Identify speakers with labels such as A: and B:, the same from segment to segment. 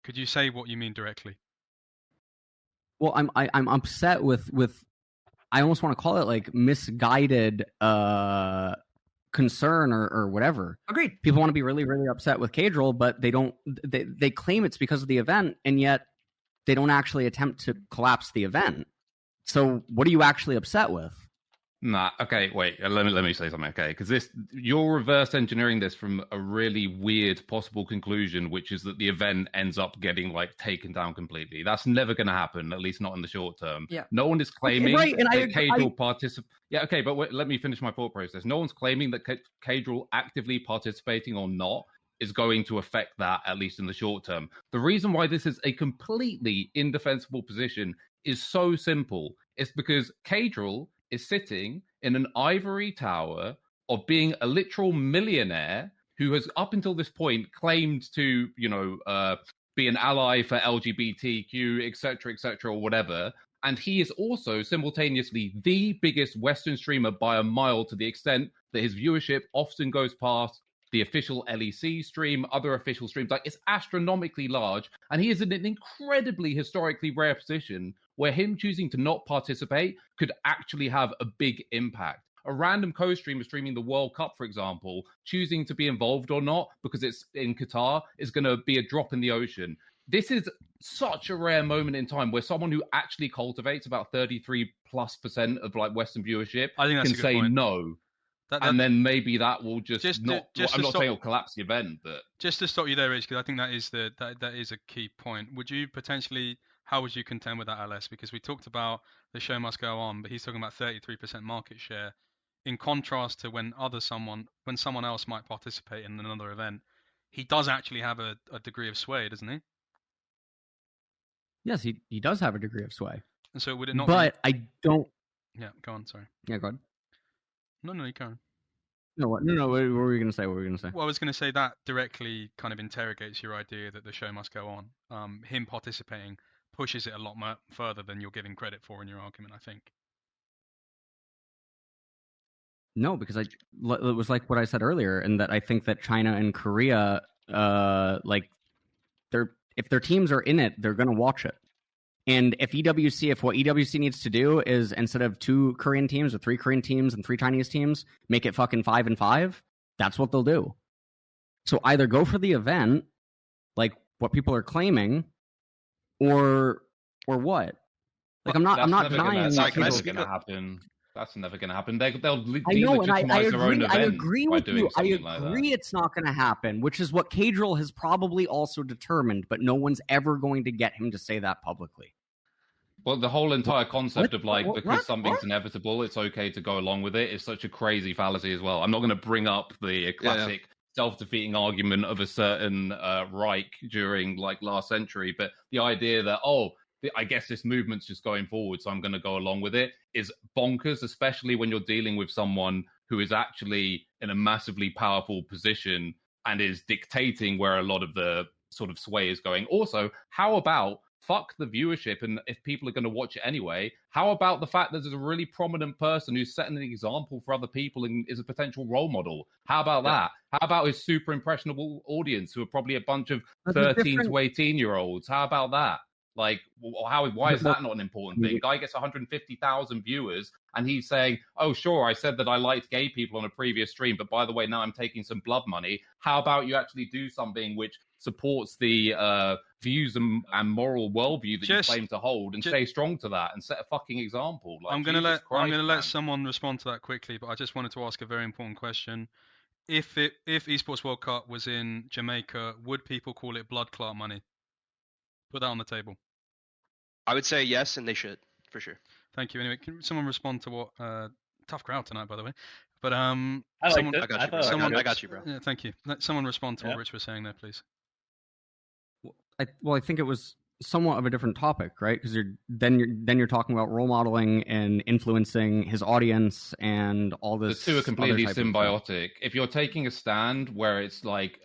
A: Could you say what you mean directly?
B: Well, I'm upset with I almost want to call it like misguided concern or whatever.
C: Agreed.
B: People want to be really, really upset with Caedrel, but they claim it's because of the event, and yet they don't actually attempt to collapse the event. So what are you actually upset with?
D: Nah, okay, wait. Let me say something, okay? Because you're reverse engineering this from a really weird possible conclusion, which is that the event ends up getting like taken down completely. That's never going to happen, at least not in the short term.
C: Yeah.
D: No one is claiming
B: right, and
D: that Caedrel Yeah, okay, but wait, let me finish my thought process. No one's claiming that Caedrel actively participating or not is going to affect that, at least in the short term. The reason why this is a completely indefensible position is so simple. It's because Caedrel is sitting in an ivory tower of being a literal millionaire who has up until this point claimed to, be an ally for LGBTQ, etc., or whatever. And he is also simultaneously the biggest Western streamer by a mile, to the extent that his viewership often goes past the official LEC stream, other official streams. Like, it's astronomically large, and he is in an incredibly historically rare position where him choosing to not participate could actually have a big impact. A random co-streamer streaming the World Cup, for example, choosing to be involved or not because it's in Qatar is going to be a drop in the ocean. This is such a rare moment in time where someone who actually cultivates about 33+% of like Western viewership can say no. And then maybe that will I'm not saying it'll collapse the event, but
A: just to stop you there, Rich, because I think that is a key point. Would you potentially, how would you contend with that, LS? Because we talked about the show must go on, but he's talking about 33% market share, in contrast to when someone else might participate in another event. He does actually have a degree of sway, doesn't he?
B: Yes, he does have a degree of sway.
A: And so would it not?
B: But I don't.
A: Yeah, go on. Sorry.
B: Yeah, go ahead.
A: No, you can't.
B: No, what were we going to say?
A: Well, I was going to say that directly kind of interrogates your idea that the show must go on. Him participating pushes it a lot more further than you're giving credit for in your argument, I think.
B: No, because it was like what I said earlier, and that I think that China and Korea, if their teams are in it, they're going to watch it. And if what EWC needs to do is, instead of 2 Korean teams or 3 Korean teams and 3 Chinese teams, make it fucking 5 and 5, that's what they'll do. So either go for the event, like what people are claiming, or what? Like, I'm not denying
D: that's never going to happen. That's never going to happen. They'll delegitimize their own event.
B: I agree with you. I agree
D: like
B: it's not going to happen, which is what Caedrel has probably also determined, but no one's ever going to get him to say that publicly.
D: Well, the whole entire concept because something's inevitable, it's okay to go along with it, is such a crazy fallacy as well. I'm not going to bring up the classic self-defeating argument of a certain Reich during like last century, but the idea that, I guess this movement's just going forward, so I'm going to go along with it, is bonkers, especially when you're dealing with someone who is actually in a massively powerful position and is dictating where a lot of the sort of sway is going. Also, how about fuck the viewership, and if people are going to watch it anyway, how about the fact that there's a really prominent person who's setting an example for other people and is a potential role model? How about that? How about his super impressionable audience who are probably a bunch of 13 to 18-year-olds? How about that? Like, why is that not an important thing? Guy gets 150,000 viewers, and he's saying, "Oh, sure, I said that I liked gay people on a previous stream, but by the way, now I'm taking some blood money." How about you actually do something which supports the views and moral worldview that you claim to hold, and stay strong to that, and set a fucking example? Like,
A: I'm gonna let someone respond to that quickly, but I just wanted to ask a very important question. If Esports World Cup was in Jamaica, would people call it blood clot money? Put that on the table.
E: I would say yes, and they should, for sure.
A: Thank you. Anyway, can someone respond to what... tough crowd tanight, by the way. But
E: I got you, bro.
A: Yeah, thank you. Let someone respond to what Rich was saying there, please.
B: I think it was somewhat of a different topic, right? Because you're talking about role modeling and influencing his audience and all this.
D: The two are completely symbiotic. If you're taking a stand where it's like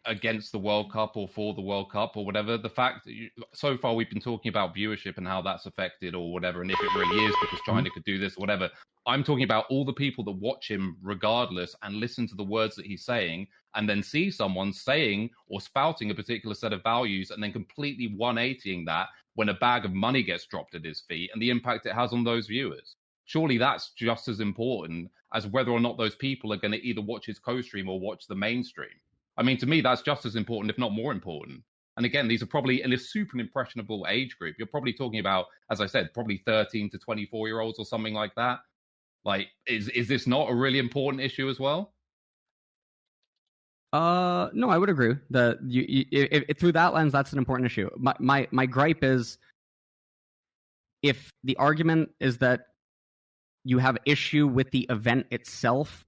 D: against the World Cup or for the World Cup or whatever. The fact that so far we've been talking about viewership and how that's affected or whatever, and if it really is because China could do this or whatever. I'm talking about all the people that watch him regardless and listen to the words that he's saying and then see someone saying or spouting a particular set of values and then completely 180ing that when a bag of money gets dropped at his feet and the impact it has on those viewers. Surely that's just as important as whether or not those people are going to either watch his co-stream or watch the mainstream. I mean, to me, that's just as important, if not more important. And again, these are probably in a super impressionable age group. You're probably talking about, as I said, probably 13 to 24-year-olds or something like that. Like, is this not a really important issue as well?
B: No, I would agree that if through that lens, that's an important issue. My gripe is if the argument is that you have issue with the event itself,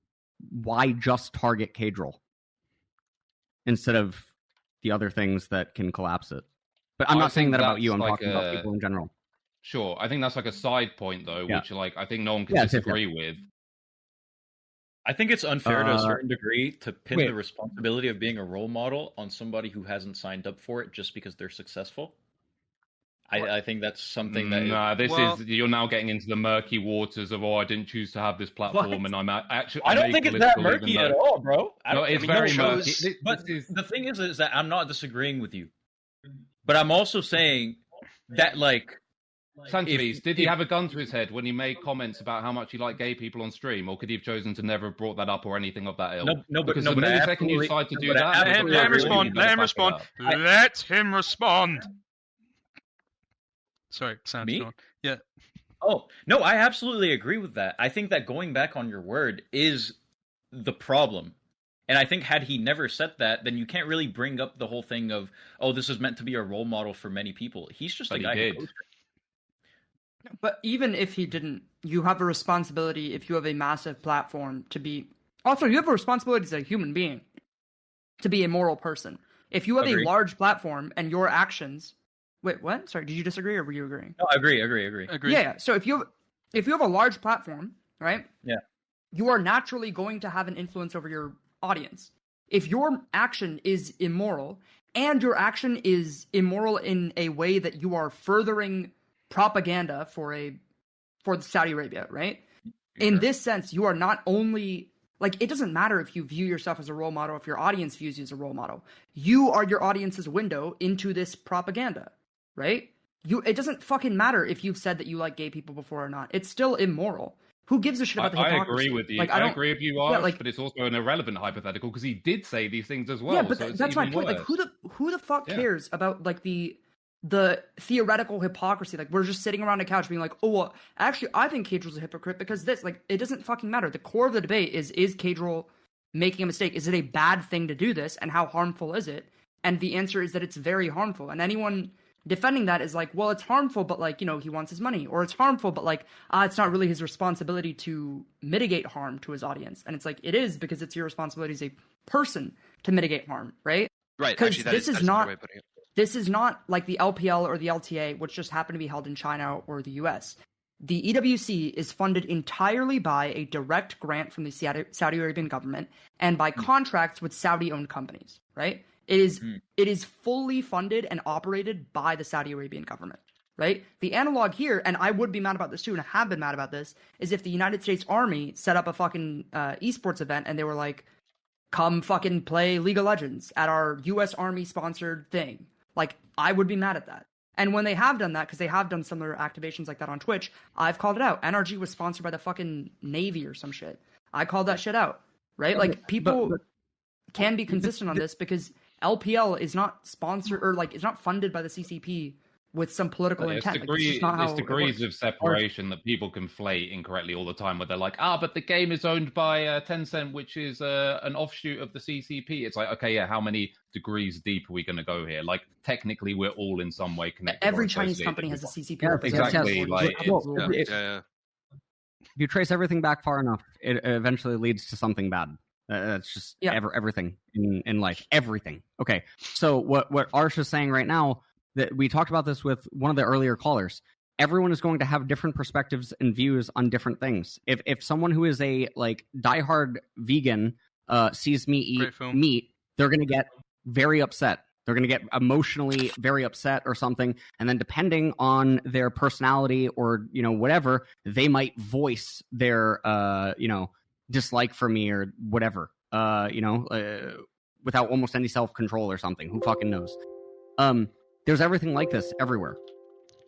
B: why just target Caedrel instead of the other things that can collapse it? But I'm not saying that about you. I'm talking about people in general.
D: Sure, I think that's like a side point though, which I think no one can disagree with.
C: I think it's unfair to a certain degree to pin the responsibility of being a role model on somebody who hasn't signed up for it just because they're successful. I think that's something that
D: you're now getting into the murky waters of I didn't choose to have this platform and I'm actually
C: I don't think it's that murky at all, bro.
D: It's very murky.
C: But the thing is that I'm not disagreeing with you, but I'm also saying that like
D: Sanchez, did he have a gun to his head when he made comments about how much he liked gay people on stream, or could he have chosen to never have brought that up or anything of that ilk?
C: Because
D: the minute second you decide to do that,
A: let him respond. Let him respond. Sorry, Sam.
C: Me?
A: Yeah.
C: Oh, no, I absolutely agree with that. I think that going back on your word is the problem. And I think had he never said that, then you can't really bring up the whole thing of, this is meant to be a role model for many people. He's just a guy who goes.
F: But even if he didn't, you have a responsibility if you have a massive platform to be... Also, you have a responsibility as a human being to be a moral person. If you have a large platform and your actions... Wait, what? Sorry, did you disagree or were you agreeing?
C: No, I agree.
F: Yeah, so if you have a large platform, right?
C: Yeah.
F: You are naturally going to have an influence over your audience. If your action is immoral, and your action is immoral in a way that you are furthering propaganda for Saudi Arabia, right? Sure. In this sense, you are not only... Like, it doesn't matter if you view yourself as a role model, if your audience views you as a role model. You are your audience's window into this propaganda, right? It doesn't fucking matter if you've said that you like gay people before or not. It's still immoral. Who gives a shit about the hypocrisy?
D: I agree with you. Like, I agree with you, Arsh, but it's also an irrelevant hypothetical because he did say these things as well.
F: Yeah, but that's my point. Like, who the fuck cares about, like, the theoretical hypocrisy? Like, we're just sitting around a couch being like, actually, I think Caedrel's a hypocrite because this. Like, it doesn't fucking matter. The core of the debate is Caedrel making a mistake? Is it a bad thing to do this? And how harmful is it? And the answer is that it's very harmful. And anyone defending that is like, well, it's harmful, but, like, you know, he wants his money. Or it's harmful, but, like, it's not really his responsibility to mitigate harm to his audience. And it's like, it is, because it's your responsibility as a person to mitigate harm, right?
E: Right.
F: Because this is not... This is not like the LPL or the LTA, which just happen to be held in China or the US. The EWC is funded entirely by a direct grant from the Saudi Arabian government and by contracts with Saudi-owned companies, right? It is fully funded and operated by the Saudi Arabian government, right? The analog here, and I would be mad about this too, and I have been mad about this, is if the United States Army set up a fucking esports event and they were like, come fucking play League of Legends at our US Army sponsored thing. Like, I would be mad at that. And when they have done that, because they have done similar activations like that on Twitch, I've called it out. NRG was sponsored by the fucking Navy or some shit. I called that shit out, right? Like, people can be consistent on this because LPL is not sponsored, or, like, it's not funded by the CCP with some political intent.
D: It's degrees of separation that people conflate incorrectly all the time, where they're like, but the game is owned by Tencent, which is an offshoot of the CCP. It's like, okay, yeah, how many degrees deep are we going to go here? Like, technically, we're all in some way connected.
F: Every Chinese company has a CCP.
D: Yeah, exactly.
B: If you trace everything back far enough, it eventually leads to something bad. That's just everything in life. Everything. Okay, so what Arsh is saying right now, that we talked about this with one of the earlier callers. Everyone is going to have different perspectives and views on different things. If someone who is a, like, diehard vegan sees me eat meat, they're going to get very upset. They're going to get emotionally very upset or something. And then depending on their personality or, whatever, they might voice their, dislike for me or whatever, without almost any self-control or something. Who fucking knows? There's everything like this everywhere.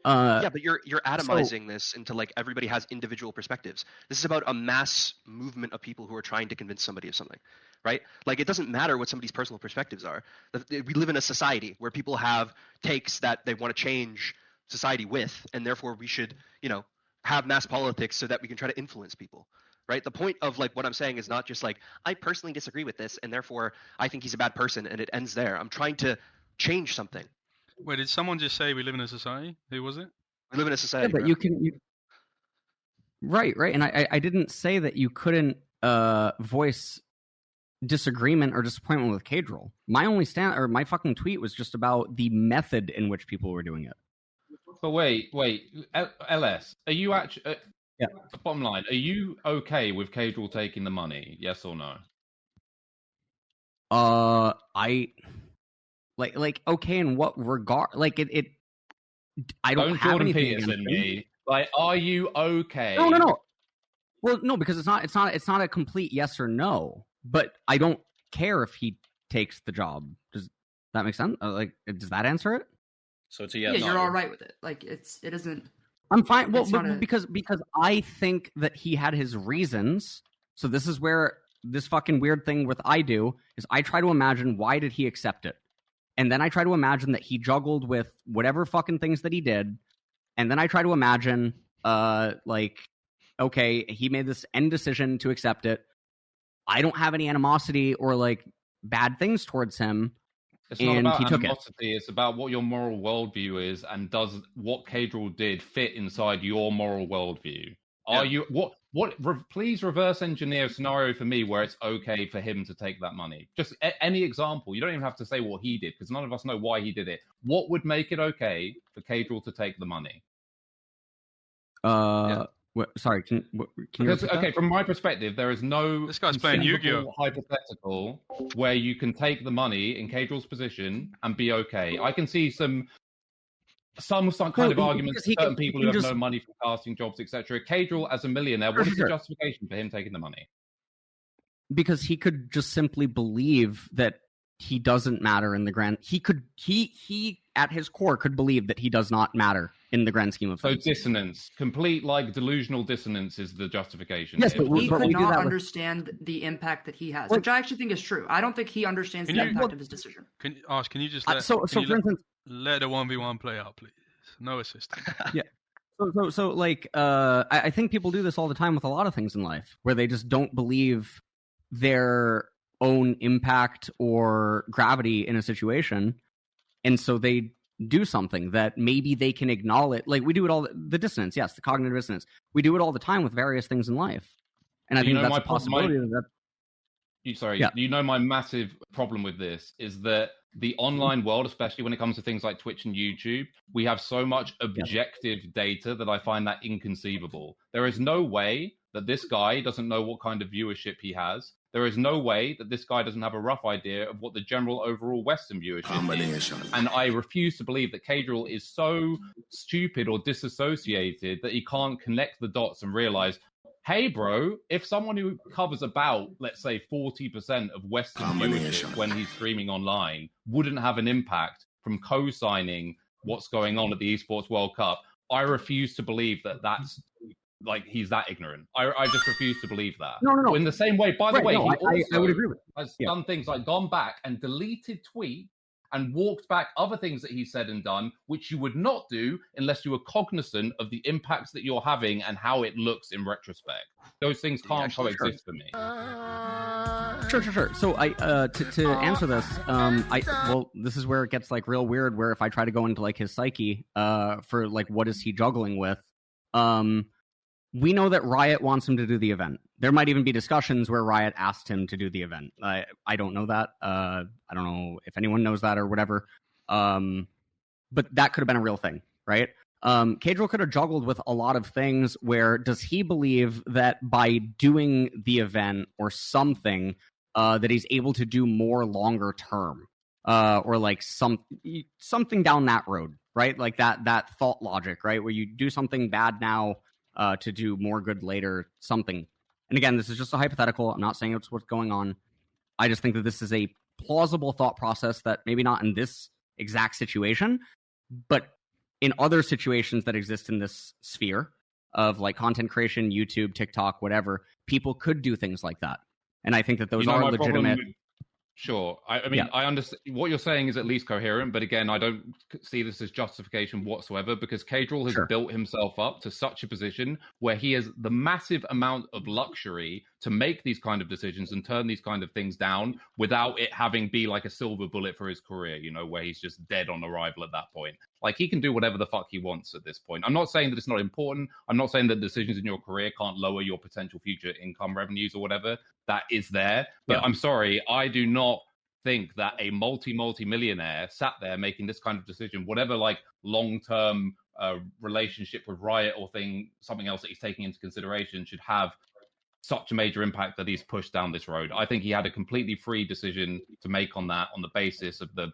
E: But you're atomizing this into like everybody has individual perspectives. This is about a mass movement of people who are trying to convince somebody of something, right? Like it doesn't matter what somebody's personal perspectives are. We live in a society where people have takes that they want to change society with, and therefore we should, have mass politics so that we can try to influence people. Right? The point of like what I'm saying is not just like I personally disagree with this and therefore I think he's a bad person and it ends there. I'm trying to change something.
A: Wait, did someone just say we live in a society? Who was it?
E: We live in a society.
B: Yeah, but
E: bro.
B: Right. And I didn't say that you couldn't voice disagreement or disappointment with Caedrel. My fucking tweet was just about the method in which people were doing it.
D: But wait, LS, are you actually?
B: Yeah.
D: Bottom line, are you okay with Caedrel taking the money? Yes or no?
B: I like okay in what regard? Like it I don't have
D: Jordan
B: anything
D: Peterson
B: against
D: me. Like, are you okay?
B: No. Well, no, because it's not a complete yes or no. But I don't care if he takes the job. Does that make sense? Like, does that answer it?
C: So it's a yes.
F: Yeah, you're all right with it. Like it isn't.
B: I'm fine. Well, because I think that he had his reasons. So this is where this fucking weird thing with I do is I try to imagine why did he accept it, and then I try to imagine that he juggled with whatever fucking things that he did, and then I try to imagine, okay, he made this end decision to accept it. I don't have any animosity or like bad things towards him.
D: It's not about animosity, it's about what your moral worldview is, and does what Caedrel did fit inside your moral worldview? Are you please reverse engineer a scenario for me where it's okay for him to take that money. Just any example. You don't even have to say what he did, because none of us know why he did it. What would make it okay for Caedrel to take the money?
B: Sorry, can you
D: okay, from my perspective, there is no
A: this guy's playing Yu-Gi-Oh!
D: Hypothetical where you can take the money in Caedrel's position and be okay. I can see some kind of arguments for certain people who have no money from casting jobs, etc. Caedrel as a millionaire, what is the justification for him taking the money?
B: Because he could just simply believe that he doesn't matter in the grand. He at his core could believe that he does not matter in the grand scheme of things.
D: So dissonance, complete like delusional dissonance, is the justification.
B: Yes,
F: but he could not understand the impact that he has, which I actually think is true. I don't think he understands the impact of his decision.
A: Can you just let, let a 1v1 play out, please? No assistance.
B: Yeah. So I think people do this all the time with a lot of things in life, where they just don't believe their own impact or gravity in a situation, and so they do something that maybe they can acknowledge. Like we do it all, the dissonance, yes, the cognitive dissonance. We do it all the time with various things in life, and I think that's a possibility.
D: You know, my massive problem with this is that the online world, especially when it comes to things like Twitch and YouTube, we have so much objective data that I find that inconceivable. There is no way that this guy doesn't know what kind of viewership he has. There is no way that this guy doesn't have a rough idea of what the general overall Western viewership is. And I refuse to believe that Caedrel is so stupid or disassociated that he can't connect the dots and realize, hey, bro, if someone who covers about, let's say, 40% of Western viewership when he's streaming online wouldn't have an impact from co-signing what's going on at the Esports World Cup, I refuse to believe that that's like he's that ignorant. I just refuse to believe that.
B: No.
D: In the same way, by the way, he also
B: I would agree with
D: has done things like gone back and deleted tweets and walked back other things that he said and done, which you would not do unless you were cognizant of the impacts that you're having and how it looks in retrospect. Those things can't coexist for me.
B: Sure. So to answer this, this is where it gets like real weird. Where if I try to go into like his psyche, for like what is he juggling with, we know that Riot wants him to do the event. There might even be discussions where Riot asked him to do the event. I don't know that. I don't know if anyone knows that or whatever. But that could have been a real thing, right? Caedrel could have juggled with a lot of things where does he believe that by doing the event or something that he's able to do more longer term? or like something down that road, right? Like that thought logic, right? Where you do something bad now to do more good later, something. And again, this is just a hypothetical. I'm not saying it's what's going on. I just think that this is a plausible thought process that maybe not in this exact situation, but in other situations that exist in this sphere of like content creation, YouTube, TikTok, whatever, people could do things like that. And I think that those are legitimate.
D: Sure. I mean, I understand what you're saying is at least coherent, but again, I don't see this as justification whatsoever because Caedrel has built himself up to such a position where he has the massive amount of luxury to make these kind of decisions and turn these kind of things down without it having be like a silver bullet for his career, you know, where he's just dead on arrival at that point. Like he can do whatever the fuck he wants at this point. I'm not saying that it's not important. I'm not saying that decisions in your career can't lower your potential future income revenues or whatever. That is there. But I'm sorry, I do not think that a multi-millionaire sat there making this kind of decision, whatever like long-term relationship with Riot or something else that he's taking into consideration should have such a major impact that he's pushed down this road. I think he had a completely free decision to make on that on the basis of the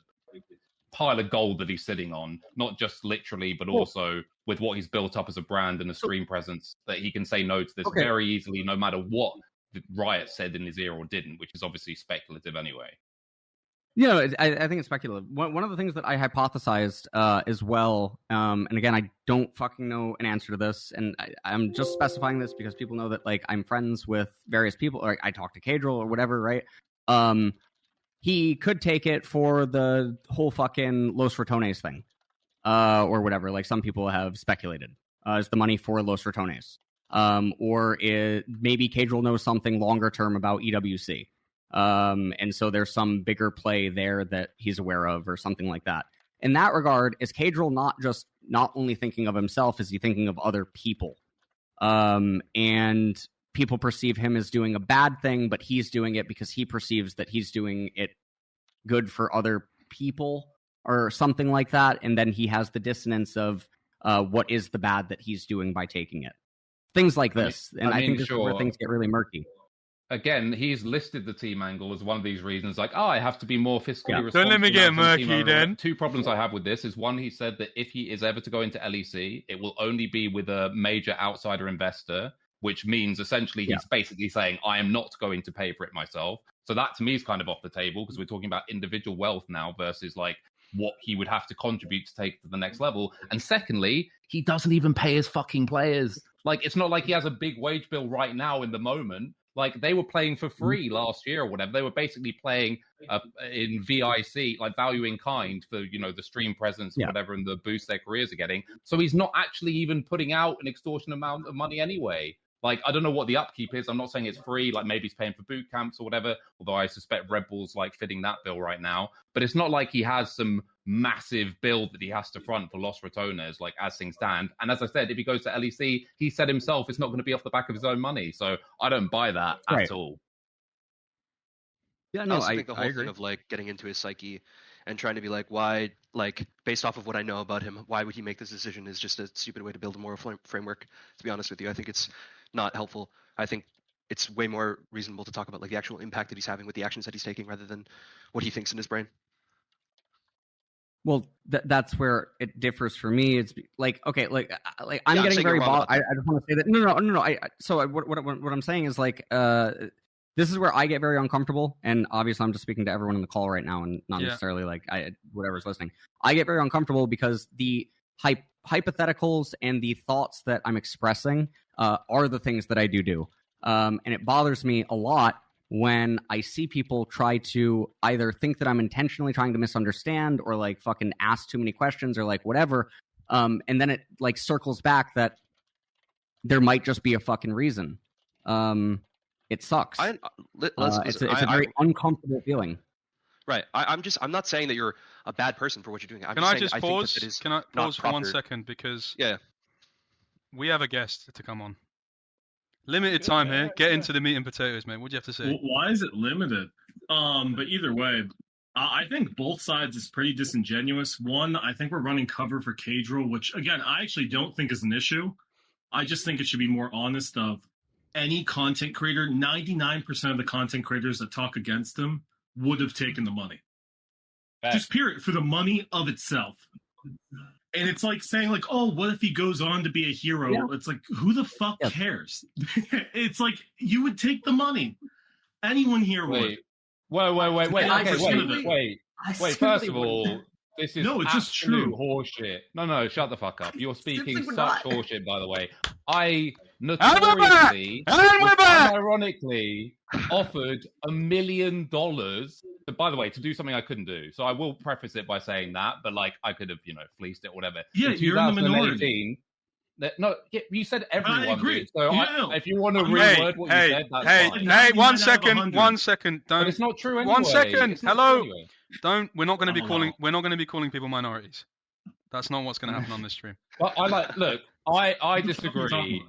D: pile of gold that he's sitting on, not just literally, but also with what he's built up as a brand and a stream presence, that he can say no to this very easily, no matter what Riot said in his ear or didn't, which is obviously speculative anyway.
B: Yeah, I think it's speculative. One of the things that I hypothesized as well, and again, I don't fucking know an answer to this, and I'm just specifying this because people know that like I'm friends with various people, or I talk to Caedrel or whatever, right? He could take it for the whole fucking Los Ratones thing, or whatever. Like some people have speculated, is the money for Los Ratones, or maybe Caedrel knows something longer term about EWC. And so there's some bigger play there that he's aware of or something like that. In that regard, is Caedrel not only thinking of himself, is he thinking of other people? And people perceive him as doing a bad thing, but he's doing it because he perceives that he's doing it good for other people or something like that. And then he has the dissonance of what is the bad that he's doing by taking it. Things like this. I think this is where things get really murky.
D: Again, he's listed the team angle as one of these reasons, like, I have to be more fiscally responsible.
A: Don't let me get murky then.
D: Two problems I have with this is one, he said that if he is ever to go into LEC, it will only be with a major outsider investor, which means essentially he's basically saying, I am not going to pay for it myself. So that to me is kind of off the table because we're talking about individual wealth now versus like what he would have to contribute to take to the next level. And secondly, he doesn't even pay his fucking players. Like, it's not like he has a big wage bill right now in the moment. Like, they were playing for free last year or whatever. They were basically playing in VIC, like value in kind for, you know, the stream presence or whatever and the boost their careers are getting. So he's not actually even putting out an extortionate amount of money anyway. Like, I don't know what the upkeep is. I'm not saying it's free. Like, maybe he's paying for boot camps or whatever, although I suspect Red Bull's, like, fitting that bill right now. But it's not like he has some massive bill that he has to front for Los Ratones, like, as things stand. And as I said, if he goes to LEC, he said himself it's not going to be off the back of his own money. So I don't buy that at all.
E: Yeah, no, I think the whole thing of, like, getting into his psyche and trying to be like, why, like, based off of what I know about him, why would he make this decision is just a stupid way to build a moral framework, to be honest with you. I think it's not helpful. I think it's way more reasonable to talk about, like, the actual impact that he's having with the actions that he's taking rather than what he thinks in his brain.
B: Well, that's where it differs for me. It's like, okay, like I'm getting very bothered. I just want to say that no. What I'm saying is like, this is where I get very uncomfortable, and obviously I'm just speaking to everyone in the call right now, and not necessarily like whatever's listening. I get very uncomfortable because the hypotheticals and the thoughts that I'm expressing are the things that I do, and it bothers me a lot when I see people try to either think that I'm intentionally trying to misunderstand or like fucking ask too many questions or like whatever, and then it like circles back that there might just be a fucking reason. It sucks. It's a very uncomfortable feeling.
E: Right. I'm not saying that you're a bad person for what you're doing.
A: Can I just pause? Can I pause for 1 second because we have a guest to come on. Limited time here. Get into the meat and potatoes, mate. What do you have to say?
G: Well, why is it limited? But either way, I think both sides is pretty disingenuous. One, I think we're running cover for Caedrel, which again I actually don't think is an issue. I just think it should be more honest of any content creator. 99% of the content creators that talk against him would have taken the money. Just period, for the money of itself. And it's like saying, like, oh, what if he goes on to be a hero? Yeah. It's like, who the fuck cares? It's like, you would take the money. Anyone here would.
D: Wait. First of all, this is
G: it's just true
D: horseshit. No, shut the fuck up. You're speaking such horseshit, by the way. I ironically offered $1 million by the way, to do something I couldn't do. So I will preface it by saying that, but like I could have, fleeced it or whatever.
G: Yeah, you're in the minority.
D: You said everyone. I agree. Did. So if you want to reword what you said, that's fine.
A: Hey, 1 second. Don't.
D: But it's not true anyway.
A: 1 second. Hello. Anyway. Don't. We're not going to be calling. We're not going to be calling people minorities. That's not what's going to happen on this stream.
D: But I disagree.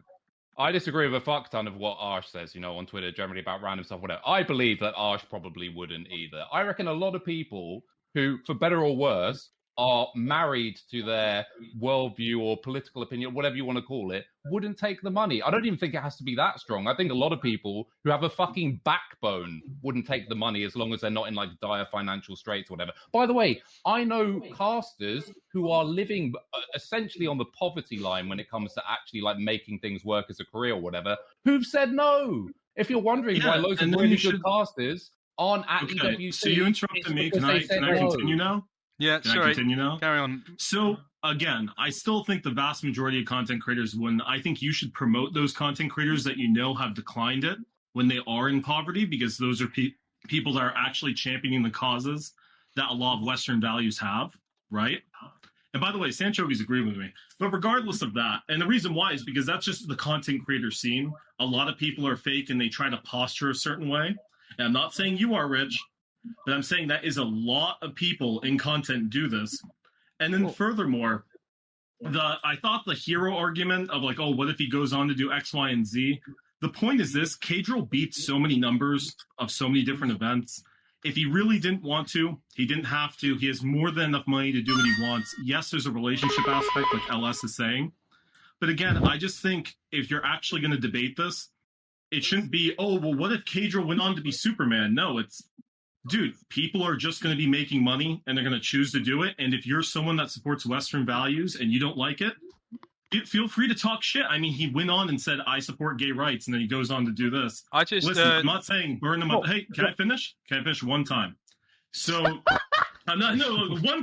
D: I disagree with a fuck ton of what Arsh says, on Twitter, generally about random stuff, whatever. I believe that Arsh probably wouldn't either. I reckon a lot of people who, for better or worse, are married to their worldview or political opinion, whatever you want to call it, wouldn't take the money. I don't even think it has to be that strong. I think a lot of people who have a fucking backbone wouldn't take the money as long as they're not in like dire financial straits or whatever. By the way, I know casters who are living essentially on the poverty line when it comes to actually like making things work as a career or whatever, who've said no. If you're wondering why loads of really good casters aren't at EWC.
G: So you interrupted me. Can I continue now?
A: Yeah,
G: Can I continue now?
A: Carry on.
G: So, again, I still think the vast majority of content creators wouldn't. I think you should promote those content creators that have declined it when they are in poverty, because those are people that are actually championing the causes that a lot of Western values have, right? And by the way, Sanchovi's agreeing with me. But regardless of that, and the reason why is because that's just the content creator scene. A lot of people are fake and they try to posture a certain way. And I'm not saying you are, Rich. But I'm saying that is a lot of people in content do this. And then furthermore, I thought the hero argument of like, oh, what if he goes on to do X, Y, and Z? The point is this, Caedrel beats so many numbers of so many different events. If he really didn't want to, he didn't have to. He has more than enough money to do what he wants. Yes, there's a relationship aspect, like LS is saying. But again, I just think if you're actually going to debate this, it shouldn't be, oh, well, what if Caedrel went on to be Superman? No, it's, dude, people are just going to be making money and they're going to choose to do it. And if you're someone that supports Western values and you don't like it, feel free to talk shit. I mean, he went on and said, I support gay rights. And then he goes on to do this. Listen, I'm not saying burn them up. Hey, can I finish? Can I finish one time? So, one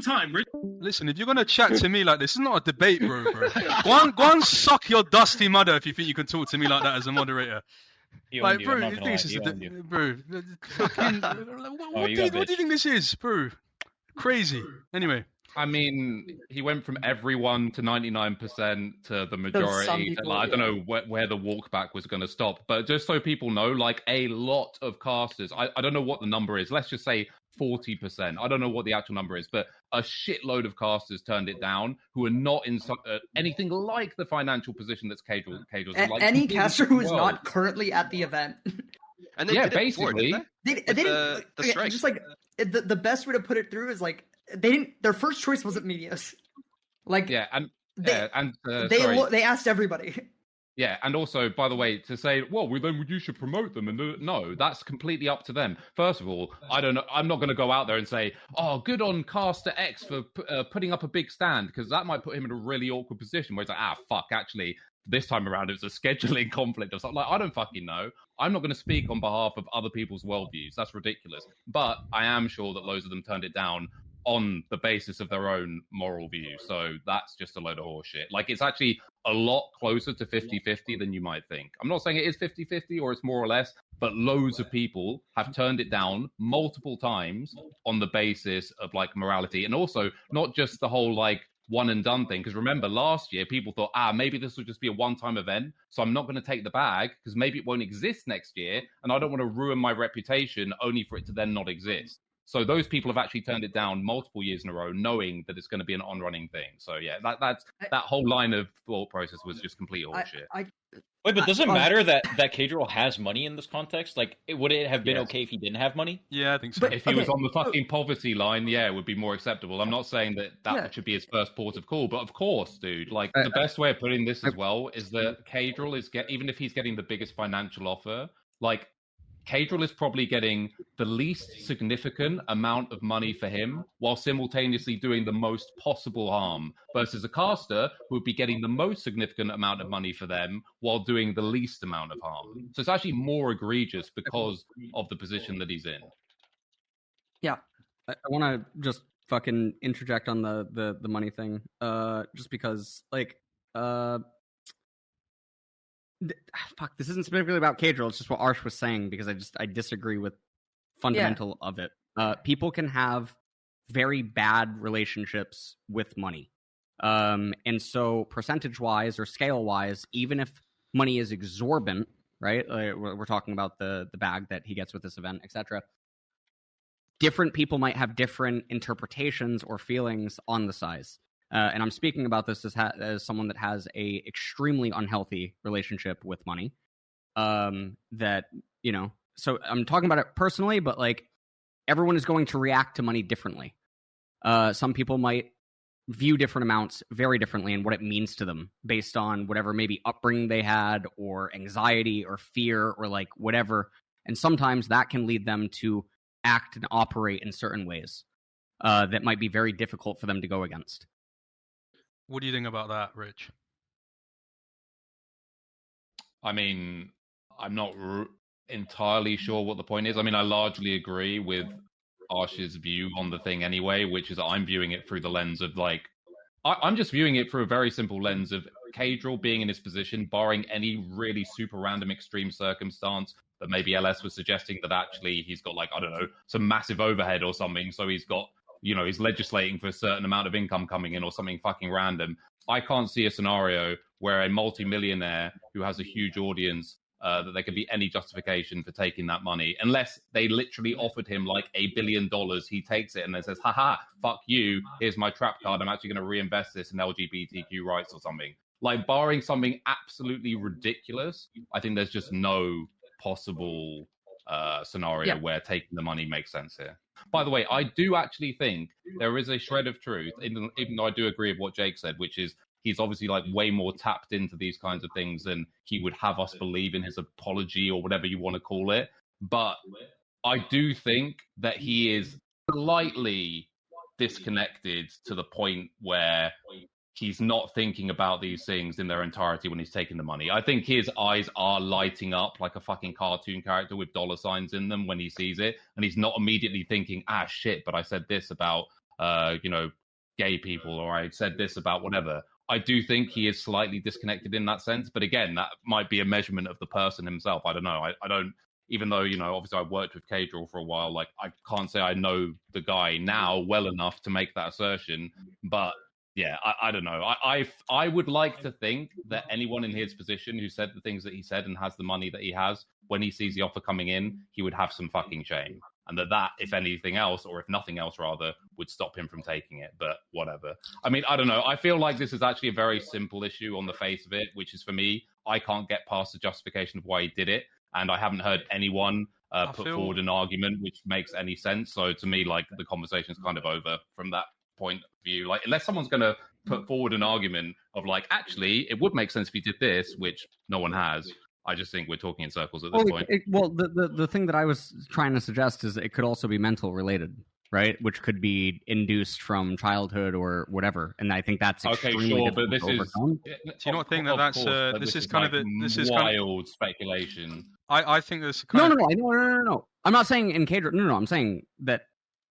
G: time.
A: Listen, if you're going to chat to me like this, it's not a debate, bro. Go on, suck your dusty mother if you think you can talk to me like that as a moderator. What do you think this is, bro? Crazy. Anyway,
D: I mean, he went from everyone to 99% to the majority. I don't know where the walk back was going to stop, but just so people know, like a lot of casters, I don't know what the number is. Let's just say 40%. I don't know what the actual number is, but a shitload of casters turned it down who are not in anything like the financial position that's Caedrel's. Like,
F: any caster who is not currently at the event.
E: And they
D: basically.
F: They didn't. Just like the best way to put it through is like they didn't. Their first choice wasn't medias. Like they asked everybody.
D: Yeah, and also, by the way, to say, well, then you should promote them, and no, that's completely up to them. First of all, I don't know. I'm not going to go out there and say, oh, good on Caster X for putting up a big stand, because that might put him in a really awkward position where it's like, fuck, actually, this time around it was a scheduling conflict or something. Like, I don't fucking know. I'm not going to speak on behalf of other people's worldviews. That's ridiculous. But I am sure that loads of them turned it down on the basis of their own moral view. So that's just a load of horseshit. Like, it's actually a lot closer to 50-50 than you might think. I'm not saying it is 50-50 or it's more or less, but loads of people have turned it down multiple times on the basis of like morality. And also not just the whole like one and done thing. Because remember, last year people thought, maybe this will just be a one-time event, so I'm not going to take the bag because maybe it won't exist next year, and I don't want to ruin my reputation only for it to then not exist. So those people have actually turned it down multiple years in a row, knowing that it's going to be an on-running thing. So yeah, that whole line of thought process was just complete horseshit.
C: Wait, but does it matter that Caedrel has money in this context? Like, would it have been okay if he didn't have money?
A: Yeah, I think so.
D: But if he was on the fucking poverty line, yeah, it would be more acceptable. I'm not saying that should be his first port of call, but of course, dude, like the best way of putting this as well is that Caedrel is even if he's getting the biggest financial offer, like Caedrel is probably getting the least significant amount of money for him while simultaneously doing the most possible harm versus a caster who would be getting the most significant amount of money for them while doing the least amount of harm. So it's actually more egregious because of the position that he's in.
F: Yeah.
B: I want to just fucking interject on the money thing, just because, like, fuck, this isn't specifically about Caedrel. It's just what Arsh was saying, because I disagree with fundamental of it. People can have very bad relationships with money, and so percentage-wise or scale-wise, even if money is exorbitant, right? We're talking about the bag that he gets with this event, etc. Different people might have different interpretations or feelings on the size. And I'm speaking about this as someone that has a extremely unhealthy relationship with money. That, you know, so I'm talking about it personally, but like everyone is going to react to money differently. Some people might view different amounts very differently and what it means to them based on whatever maybe upbringing they had or anxiety or fear or like whatever. And sometimes that can lead them to act and operate in certain ways that might be very difficult for them to go against.
A: What do you think about that, Rich?
D: I mean, I'm not entirely sure what the point is. I mean, I largely agree with Arsh's view on the thing anyway, which is I'm viewing it through the lens of like, I'm just viewing it through a very simple lens of Caedrel being in his position, barring any really super random extreme circumstance that maybe LS was suggesting that actually he's got like, I don't know, some massive overhead or something. So he's got, you know, he's legislating for a certain amount of income coming in or something fucking random. I can't see a scenario where a multimillionaire who has a huge audience, that there could be any justification for taking that money, unless they literally offered him like $1 billion. He takes it and then says, haha, fuck you. Here's my trap card. I'm actually going to reinvest this in LGBTQ rights or something. Like, barring something absolutely ridiculous, I think there's just no possible scenario where taking the money makes sense here. By the way, I do actually think there is a shred of truth, even though I do agree with what Jake said, which is he's obviously like way more tapped into these kinds of things than he would have us believe in his apology or whatever you want to call it. But I do think that he is slightly disconnected to the point where he's not thinking about these things in their entirety when he's taking the money. I think his eyes are lighting up like a fucking cartoon character with dollar signs in them when he sees it. And he's not immediately thinking, shit, but I said this about, gay people, or I said this about whatever. I do think he is slightly disconnected in that sense. But again, that might be a measurement of the person himself. I don't know. I don't, even though, you know, obviously I worked with Caedrel for a while, like I can't say I know the guy now well enough to make that assertion. But yeah, I don't know. I would like to think that anyone in his position who said the things that he said and has the money that he has, when he sees the offer coming in, he would have some fucking shame. And that, if anything else, or if nothing else rather, would stop him from taking it. But whatever. I mean, I don't know. I feel like this is actually a very simple issue on the face of it, which is for me, I can't get past the justification of why he did it. And I haven't heard anyone put forward an argument which makes any sense. So to me, like, the conversation's kind of over from that point of view. Like, unless someone's going to put forward an argument of like, actually, it would make sense if he did this, which no one has. I just think we're talking in circles at this point.
B: The thing that I was trying to suggest is it could also be mental related, right? Which could be induced from childhood or whatever. And I think that's extremely difficult
D: but this
B: to overcome.
A: Do you not think that this is kind of
D: wild speculation?
A: I think this kind
B: of... No. I'm not saying in Caedrel. No. I'm saying that.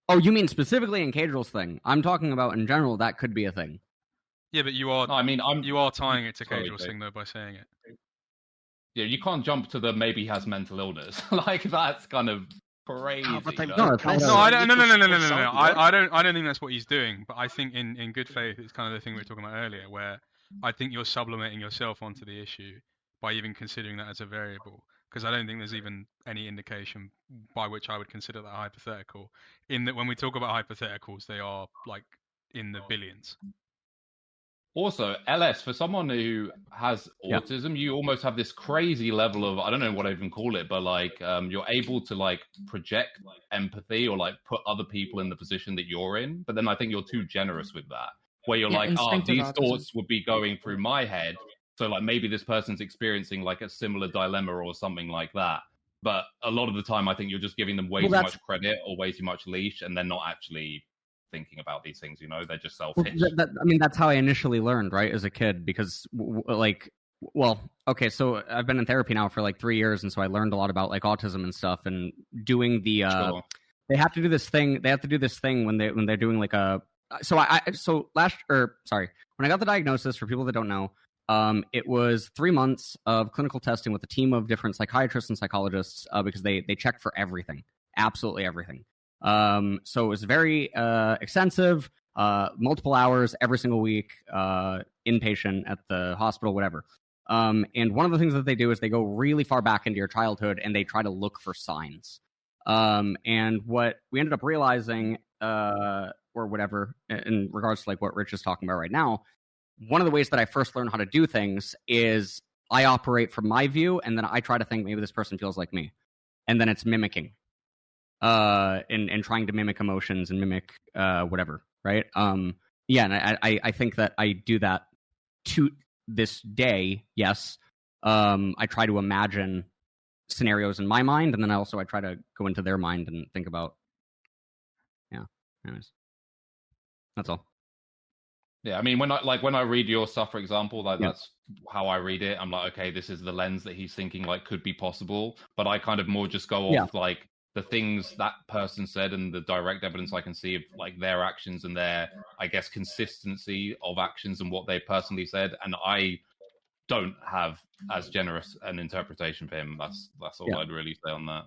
B: Oh, you mean specifically in Caedrel's thing? I'm talking about in general. That could be a thing.
A: Yeah, but you are.
D: No, I mean,
A: you are tying it to Caedrel's thing though by saying it.
D: Yeah, you can't jump to the maybe he has mental illness. Like, that's kind of crazy.
A: I don't think that's what he's doing. But I think in good faith, it's kind of the thing we were talking about earlier, where I think you're sublimating yourself onto the issue by even considering that as a variable. Because I don't think there's even any indication by which I would consider that hypothetical. In that, when we talk about hypotheticals, they are like in the billions.
D: Also, LS, for someone who has autism, you almost have this crazy level of, I don't know what I even call it, but like you're able to like project empathy or like put other people in the position that you're in. But then I think you're too generous with that, where you're like, these thoughts would be going through my head. So like maybe this person's experiencing like a similar dilemma or something like that. But a lot of the time, I think you're just giving them way too much credit or way too much leash, and they're not actually thinking about these things. They're just selfish.
B: That's how I initially learned, right, as a kid, because so I've been in therapy now for like 3 years, and so I learned a lot about like autism and stuff, and doing the
D: Sure.
B: they have to do this thing when they're doing like a when I got the diagnosis, for people that don't know, it was 3 months of clinical testing with a team of different psychiatrists and psychologists, because they check for everything, absolutely everything. So it was very extensive, multiple hours every single week, inpatient at the hospital, whatever. And one of the things that they do is they go really far back into your childhood and they try to look for signs. And what we ended up realizing, or whatever, in regards to like what Rich is talking about right now, one of the ways that I first learned how to do things is I operate from my view, and then I try to think maybe this person feels like me, and then it's mimicking, and trying to mimic emotions and mimic whatever, right? And I think that I do that to this day. Yes, I try to imagine scenarios in my mind, and then I try to go into their mind and think about. Yeah. Anyways, that's all.
D: Yeah, I mean, when I read your stuff, for example, that's how I read it. I'm like, okay, this is the lens that he's thinking like could be possible, but I kind of more just go off like the things that person said and the direct evidence I can see of like their actions and their, I guess, consistency of actions and what they personally said, and I don't have as generous an interpretation for him. That's all I'd really say on that.